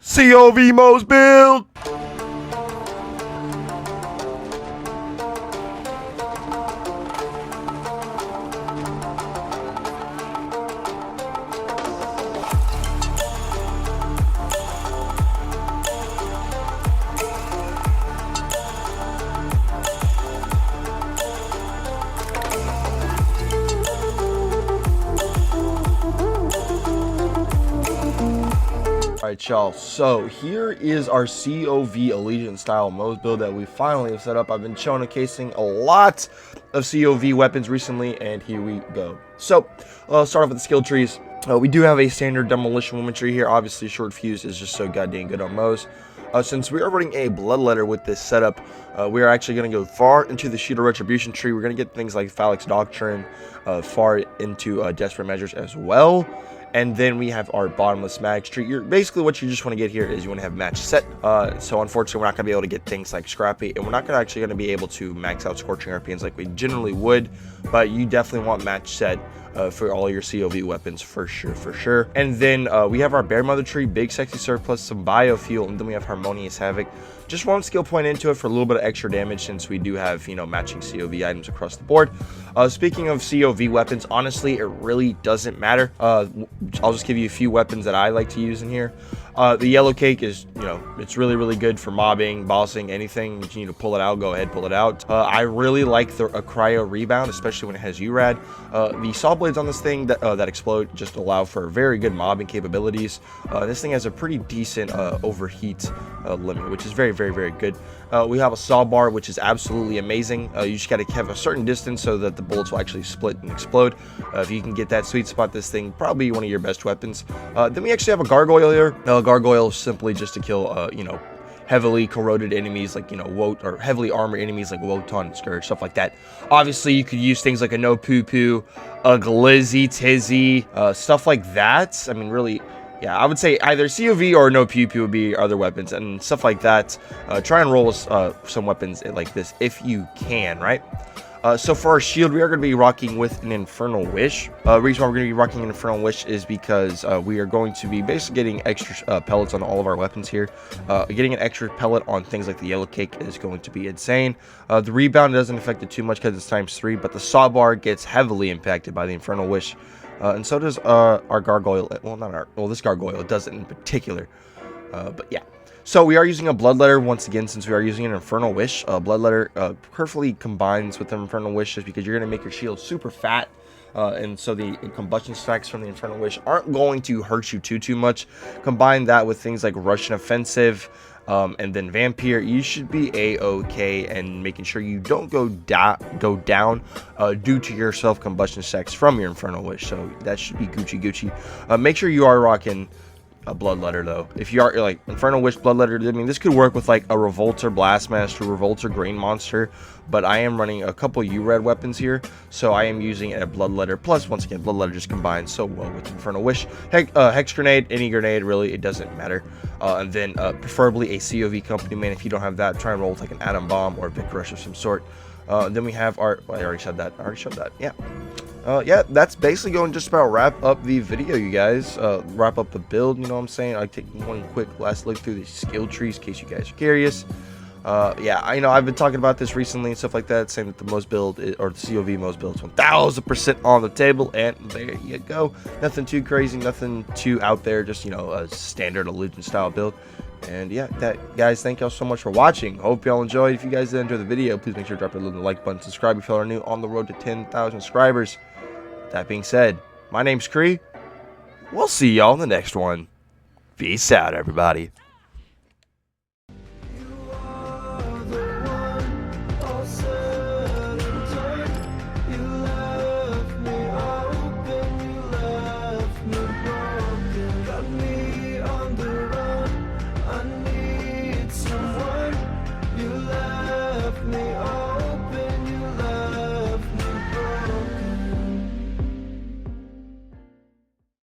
COV MOZE Build! Alright y'all, so here is our COV Allegiant style MOZE build that we finally have set up. I've been showcasing a lot of COV weapons recently, and here we go. So, start off with the skill trees. We do have a standard demolition woman tree here. Obviously, short fuse is just so goddamn good on MOZE. Since we are running a bloodletter with this setup, we are actually going to go far into the Shield of Retribution tree. We're going to get things like Phalanx Doctrine, far into Desperate Measures as well. And then we have our bottomless mag tree. Basically what you just want to get here is you want to have match set. So unfortunately we're not going to be able to get things like Scrappy, and we're not actually going to be able to max out Scorching RPNs like we generally would, but you definitely want match set for all your COV weapons for sure. And then we have our Bear Mother tree, Big Sexy Surplus, some Biofuel, and then we have Harmonious Havoc. Just one skill point into it for a little bit of extra damage, since we do have, you know, matching COV items across the board. Speaking of COV weapons, honestly, it really doesn't matter. I'll just give you a few weapons that I like to use in here. The Yellow Cake is, you know, it's really good for mobbing, bossing, anything. If you need to pull it out, go ahead, pull it out. I really like a Cryo Rebound, especially when it has URAD. The saw blades on this thing that explode just allow for very good mobbing capabilities. This thing has a pretty decent overheat limit, which is very good. We have a saw bar, which is absolutely amazing. You just got to have a certain distance so that the bullets will actually split and explode. If you can get that sweet spot, this thing probably one of your best weapons. Then we actually have a Gargoyle here. Gargoyle is simply just to kill, you know, heavily corroded enemies like, you know, or heavily armored enemies like Wotan, Scourge, stuff like that. Obviously, you could use things like a No Poo Poo, a Glizzy Tizzy, stuff like that. I mean, really, yeah, I would say either COV or No Poo Poo would be other weapons and stuff like that. Try and roll some weapons like this if you can, right? So for our shield, we are going to be rocking with an Infernal Wish. The reason why we're going to be rocking an Infernal Wish is because we are going to be basically getting extra pellets on all of our weapons here. Getting an extra pellet on things like the Yellow Cake is going to be insane. The Rebound doesn't affect it too much because it's ×3, but the Saw Bar gets heavily impacted by the Infernal Wish. And so does our Gargoyle. Well, this Gargoyle doesn't in particular. But yeah. So we are using a Bloodletter once again, since we are using an Infernal Wish. Bloodletter perfectly combines with the Infernal Wish just because you're going to make your shield super fat. And so the combustion stacks from the Infernal Wish aren't going to hurt you too much. Combine that with things like Russian Offensive, and then Vampire, you should be a-okay, and making sure you don't go down due to your self-combustion stacks from your Infernal Wish. So that should be Gucci. Make sure you are rocking a Bloodletter though. If you are like Infernal Wish, Bloodletter, I mean, this could work with like a Revolter Blastmaster, Revolter Grain Monster, but I am running a couple URAD weapons here, so I am using a Bloodletter. Plus, once again, Bloodletter just combines so well with Infernal Wish. Hex Grenade, any grenade really, it doesn't matter. And then preferably a COV Company Man. If you don't have that, try and roll with like an Atom Bomb or a Vic Rush of some sort. Then we have our, well, I already showed that. Yeah. Yeah, that's basically going to just about wrap up the video, you guys. Wrap up the build, you know what I'm saying? I take one quick last look through the skill trees in case you guys are curious. Yeah, I know I've been talking about this recently and stuff like that, saying that the MOZE build, or the COV MOZE build is 1000% on the table, and there you go. Nothing too crazy, nothing too out there, just, you know, a standard Allegiant style build. And yeah, guys, thank y'all so much for watching. Hope y'all enjoyed. If you guys did enjoy the video, please make sure to drop a little like button, subscribe if y'all are new on the road to 10,000 subscribers. That being said, my name's Kree. We'll see y'all in the next one. Peace out, everybody.